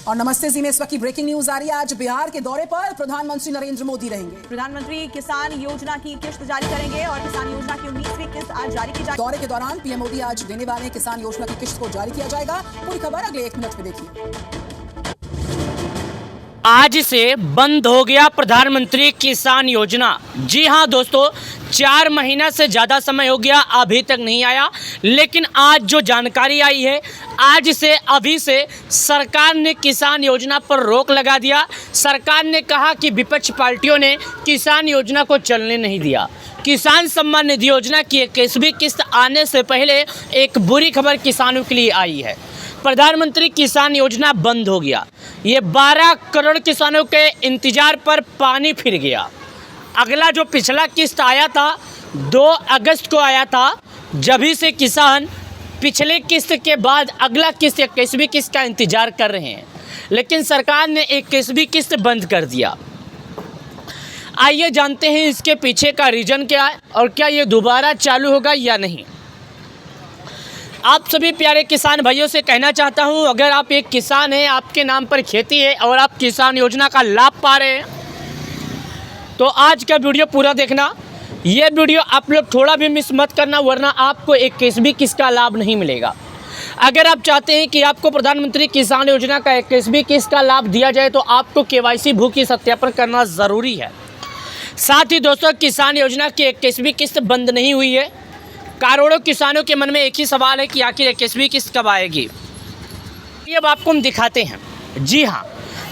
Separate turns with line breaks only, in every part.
और नमस्ते जी में इस वक्त की ब्रेकिंग न्यूज आ रही है। आज बिहार के दौरे पर प्रधानमंत्री नरेंद्र मोदी रहेंगे।
प्रधानमंत्री किसान योजना की किश्त जारी करेंगे और किसान योजना की 19वीं किश्त आज जारी की जाएगी।
दौरे के दौरान पीएम मोदी आज देने वाले किसान योजना की किश्त को जारी किया जाएगा। पूरी खबर अगले 1 मिनट में देखिए।
आज से बंद हो गया प्रधानमंत्री किसान योजना। जी हां दोस्तों, 4 महीना से ज़्यादा समय हो गया, अभी तक नहीं आया। लेकिन आज जो जानकारी आई है, आज से अभी से सरकार ने किसान योजना पर रोक लगा दिया। सरकार ने कहा कि विपक्ष पार्टियों ने किसान योजना को चलने नहीं दिया। किसान सम्मान निधि योजना की 21वीं किस्त आने से पहले एक बुरी खबर किसानों के लिए आई है। प्रधानमंत्री किसान योजना बंद हो गया। ये 12 करोड़ किसानों के इंतजार पर पानी फिर गया। अगला जो पिछला किस्त आया था 2 अगस्त को आया था, जभी से किसान पिछले किस्त के बाद अगला किस्त 21वीं किस्त का इंतजार कर रहे हैं। लेकिन सरकार ने 21वीं किस्त बंद कर दिया। आइए जानते हैं इसके पीछे का रीज़न क्या है और क्या ये दोबारा चालू होगा या नहीं। आप सभी प्यारे किसान भाइयों से कहना चाहता हूं, अगर आप एक किसान हैं, आपके नाम पर खेती है और आप किसान योजना का लाभ पा रहे हैं, तो आज का वीडियो पूरा देखना। ये वीडियो आप लोग थोड़ा भी मिस मत करना, वरना आपको 21वीं किस्त का लाभ नहीं मिलेगा। अगर आप चाहते हैं कि आपको प्रधानमंत्री किसान योजना का 21वीं किस्त का लाभ दिया जाए, तो आपको KYC भू की सत्यापन करना ज़रूरी है। साथ ही दोस्तों, किसान योजना की 21वीं किस्त बंद नहीं हुई है। करोड़ों किसानों के मन में एक ही सवाल है कि आखिर 21वीं किस्त कब आएगी। ये अब आपको हम दिखाते हैं। जी हाँ,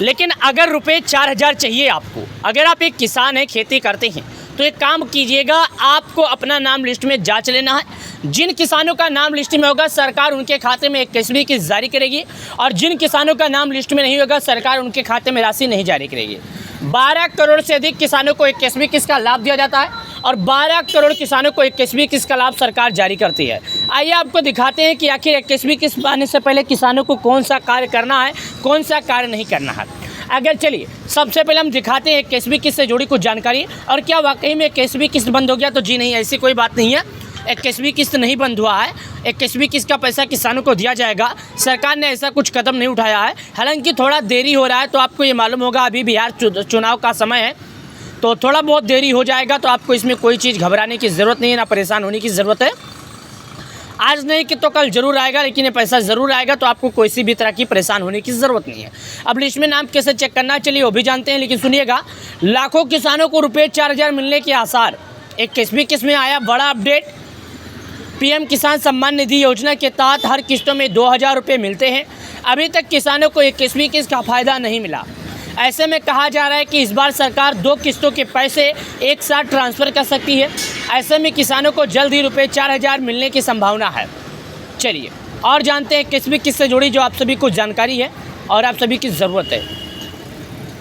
लेकिन अगर रुपये 4000 चाहिए आपको, अगर आप एक किसान हैं, खेती करते हैं, तो एक काम कीजिएगा, आपको अपना नाम लिस्ट में जांच लेना है। जिन किसानों का नाम लिस्ट में होगा, सरकार उनके खाते में 21वीं किस्त जारी करेगी, और जिन किसानों का नाम लिस्ट में नहीं होगा, सरकार उनके खाते में राशि नहीं जारी करेगी। 12 करोड़ से अधिक किसानों को 21वीं किस्त का लाभ दिया जाता है और 12 करोड़ किसानों को 21वीं किस्त का लाभ सरकार जारी करती है। आइए आपको दिखाते हैं कि आखिर 21वीं किस्त आने से पहले किसानों को कौन सा कार्य करना है, कौन सा कार्य नहीं करना है। अगर चलिए सबसे पहले हम दिखाते हैं 21वीं किस्त से जुड़ी कुछ जानकारी। और क्या वाकई में 21वीं किस्त बंद हो गया? तो जी नहीं, ऐसी कोई बात नहीं है। 21वीं किस्त नहीं बंद हुआ है। 21वीं किस्त का पैसा किसानों को दिया जाएगा। सरकार ने ऐसा कुछ कदम नहीं उठाया है। हालांकि थोड़ा देरी हो रहा है, तो आपको ये मालूम होगा अभी बिहार चुनाव का समय है, तो थोड़ा बहुत देरी हो जाएगा। तो आपको इसमें कोई चीज़ घबराने की ज़रूरत नहीं है, ना परेशान होने की ज़रूरत है। आज नहीं कि तो कल ज़रूर आएगा, लेकिन ये पैसा ज़रूर आएगा, तो आपको कोई सी भी तरह की परेशान होने की ज़रूरत नहीं है। अब लिस्ट में नाम कैसे चेक करना, चलिए वो भी जानते हैं। लेकिन सुनिएगा, लाखों किसानों को रुपये 4000 मिलने के आसार। 21वीं किस्त में आया बड़ा अपडेट। PM किसान सम्मान निधि योजना के तहत हर किस्तों में 2000 रुपये मिलते हैं। अभी तक किसानों को 21वीं किस्त का फ़ायदा नहीं मिला। ऐसे में कहा जा रहा है कि इस बार सरकार 2 किस्तों के पैसे एक साथ ट्रांसफ़र कर सकती है। ऐसे में किसानों को जल्द ही रुपये 4000 मिलने की संभावना है। चलिए और जानते हैं 21वीं किस्त से जुड़ी जो आप सभी को जानकारी है और आप सभी की ज़रूरत है।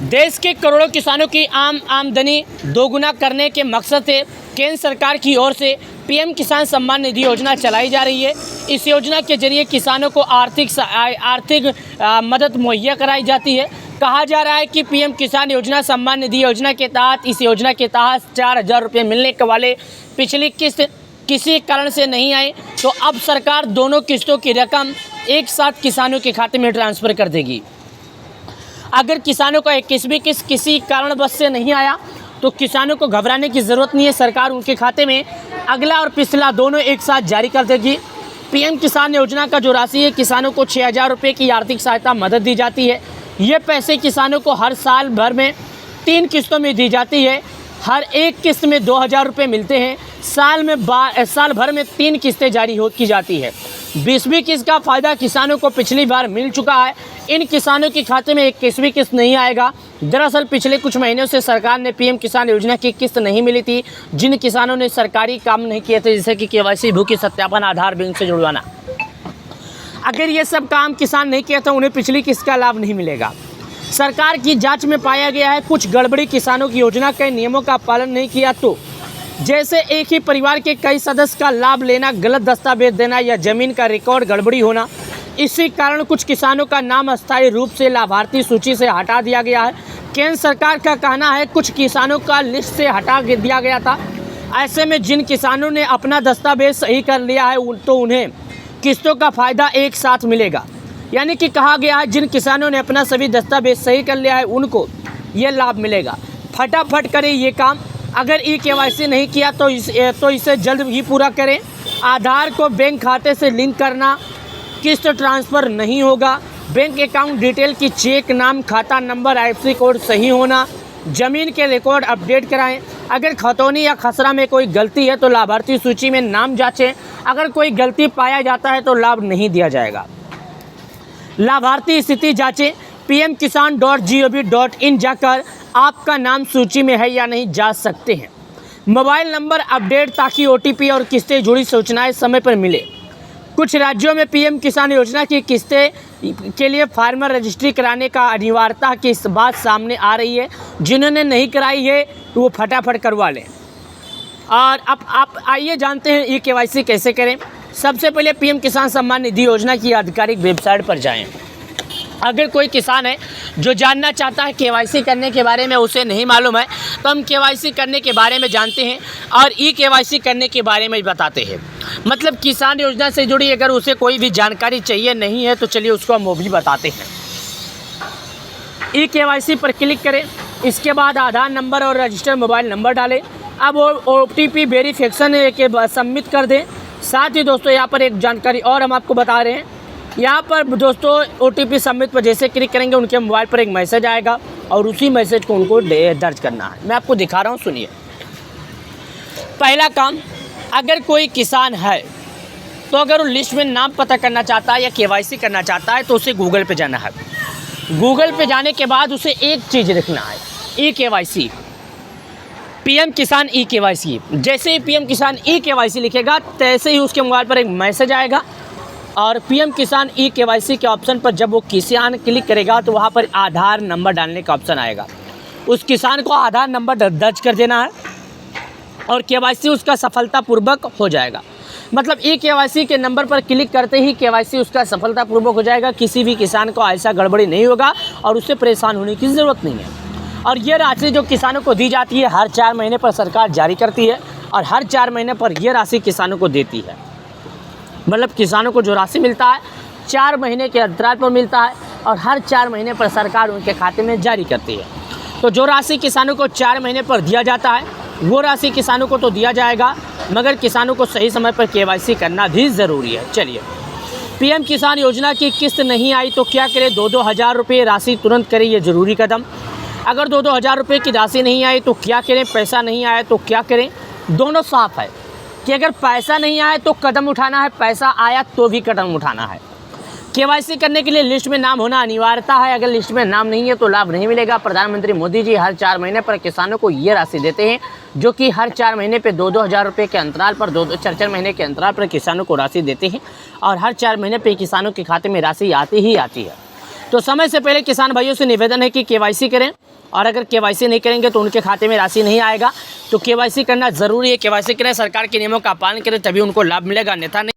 देश के करोड़ों किसानों की आमदनी दोगुना करने के मकसद से केंद्र सरकार की ओर से PM किसान सम्मान निधि योजना चलाई जा रही है। इस योजना के जरिए किसानों को आर्थिक मदद मुहैया कराई जाती है। कहा जा रहा है कि PM किसान योजना सम्मान निधि योजना के तहत इस योजना के तहत 4000 रुपये मिलने के वाले पिछली किस्त किसी कारण से नहीं आए, तो अब सरकार दोनों किस्तों की रकम एक साथ किसानों के खाते में ट्रांसफ़र कर देगी। अगर किसानों का 21वीं किस्त किसी कारणवश से नहीं आया, तो किसानों को घबराने की ज़रूरत नहीं है। सरकार उनके खाते में अगला और पिछला दोनों एक साथ जारी कर देगी। PM किसान योजना का जो राशि है, किसानों को 6000 रुपये की आर्थिक सहायता मदद दी जाती है। ये पैसे किसानों को हर साल भर में 3 किस्तों में दी जाती है। हर एक किस्त में 2000 रुपये मिलते हैं। साल भर में 3 किस्तें जारी की जाती है। 20वीं किस्त का फ़ायदा किसानों को पिछली बार मिल चुका है। इन किसानों के खाते में 21वीं किस्त नहीं आएगा। दरअसल पिछले कुछ महीनों से सरकार ने PM किसान योजना की किस्त नहीं मिली थी। जिन किसानों ने सरकारी काम नहीं किए थे, जैसे कि KYC भू की सत्यापन, आधार, बैंक से जुड़वाना, अगर ये सब काम किसान नहीं किया तो उन्हें पिछली किस्त का लाभ नहीं मिलेगा। सरकार की जांच में पाया गया है कुछ गड़बड़ी किसानों की योजना के नियमों का पालन नहीं किया, तो जैसे एक ही परिवार के कई सदस्य का लाभ लेना, गलत दस्तावेज देना या ज़मीन का रिकॉर्ड गड़बड़ी होना। इसी कारण कुछ किसानों का नाम अस्थायी रूप से लाभार्थी सूची से हटा दिया गया है। केंद्र सरकार का कहना है कुछ किसानों का लिस्ट से हटा दिया गया था। ऐसे में जिन किसानों ने अपना दस्तावेज सही कर लिया है, तो उन्हें किस्तों का फ़ायदा एक साथ मिलेगा। यानी कि कहा गया है जिन किसानों ने अपना सभी दस्तावेज सही कर लिया है उनको ये लाभ मिलेगा। फटाफट करें ये काम। अगर ई-KYC नहीं किया तो इसे जल्द ही पूरा करें। आधार को बैंक खाते से लिंक करना, किस्त ट्रांसफ़र नहीं होगा, बैंक अकाउंट डिटेल की चेक, नाम, खाता नंबर, IFSC कोड सही होना, ज़मीन के रिकॉर्ड अपडेट कराएं। अगर खतौनी या खसरा में कोई गलती है तो लाभार्थी सूची में नाम जांचें। अगर कोई गलती पाया जाता है तो लाभ नहीं दिया जाएगा। लाभार्थी स्थिति जांचें। pmkisan.gov.in जाकर आपका नाम सूची में है या नहीं जांच सकते हैं। मोबाइल नंबर अपडेट ताकि OTP और किस्तें जुड़ी सूचनाएं समय पर मिले। कुछ राज्यों में PM किसान योजना की किस्तें के लिए फार्मर रजिस्ट्री कराने का अनिवार्यता की इस बात सामने आ रही है। जिन्होंने नहीं कराई है तो वो फटाफट करवा लें। और अब आप आइए जानते हैं ई-KYC कैसे करें। सबसे पहले PM किसान सम्मान निधि योजना की आधिकारिक वेबसाइट पर जाएं। अगर कोई किसान है जो जानना चाहता है KYC करने के बारे में, उसे नहीं मालूम है, तो हम KYC करने के बारे में जानते हैं और ई-KYC करने के बारे में बताते हैं। मतलब किसान योजना से जुड़ी अगर उसे कोई भी जानकारी चाहिए नहीं है तो चलिए उसको हम वो भी बताते हैं। ई-KYC पर क्लिक करें। इसके बाद आधार नंबर और रजिस्टर्ड मोबाइल नंबर डालें। अब OTP वेरिफिकेशन के बाद सबमिट कर दें। साथ ही दोस्तों यहाँ पर एक जानकारी और हम आपको बता रहे हैं। यहाँ पर दोस्तों OTP सबमिट पर जैसे क्लिक करेंगे उनके मोबाइल पर एक मैसेज आएगा और उसी मैसेज को उनको दर्ज करना है। मैं आपको दिखा रहा हूँ, सुनिए। पहला काम, अगर कोई किसान है तो अगर वो लिस्ट में नाम पता करना चाहता है या KYC करना चाहता है तो उसे गूगल पे जाना है। गूगल पे जाने के बाद उसे एक चीज़ लिखना है, ई-KYC, PM किसान ई-KYC। जैसे ही PM किसान ई-KYC लिखेगा तैसे ही उसके मोबाइल पर एक मैसेज आएगा और PM किसान ई-KYC के ऑप्शन पर जब वो किसान क्लिक करेगा तो वहाँ पर आधार नंबर डालने का ऑप्शन आएगा। उस किसान को आधार नंबर दर्ज कर देना है और KYC उसका सफलतापूर्वक हो जाएगा। मतलब ई-KYC के नंबर पर क्लिक करते ही KYC उसका सफलतापूर्वक हो जाएगा। किसी भी किसान को ऐसा गड़बड़ी नहीं होगा और उससे परेशान होने की ज़रूरत नहीं है। और ये राशि जो किसानों को दी जाती है हर 4 महीने पर सरकार जारी करती है और हर 4 महीने पर यह राशि किसानों को देती है। मतलब किसानों को जो राशि मिलता है 4 महीने के अंतराल पर मिलता है और हर 4 महीने पर सरकार उनके खाते में जारी करती है। तो जो राशि किसानों को 4 महीने पर दिया जाता है वो राशि किसानों को तो दिया जाएगा, मगर किसानों को सही समय पर KYC करना भी ज़रूरी है। चलिए, PM किसान योजना की किस्त नहीं आई तो क्या करें? 2-2 हज़ार रुपये राशि तुरंत करें, ये ज़रूरी कदम। अगर 2-2 हज़ार रुपये की राशि नहीं आई तो क्या करें? पैसा नहीं आया तो क्या करें? दोनों साफ है कि अगर पैसा नहीं आया तो कदम उठाना है, पैसा आया तो भी कदम उठाना है। KYC करने के लिए लिस्ट में नाम होना अनिवार्यता है। अगर लिस्ट में नाम नहीं है तो लाभ नहीं मिलेगा। प्रधानमंत्री मोदी जी हर 4 महीने पर किसानों को ये राशि देते हैं, जो कि हर 4 महीने पे 2-2 हज़ार रुपये के अंतराल पर 4-4 महीने के अंतराल पर किसानों को राशि देते हैं और हर 4 महीने पे किसानों के खाते में राशि आती ही आती है। तो समय से पहले किसान भाइयों से निवेदन है कि KYC करें और अगर KYC नहीं करेंगे तो उनके खाते में राशि नहीं आएगा। तो KYC करना ज़रूरी है। KYC करें, सरकार के नियमों का पालन करें, तभी उनको लाभ मिलेगा, अन्यथा नहीं।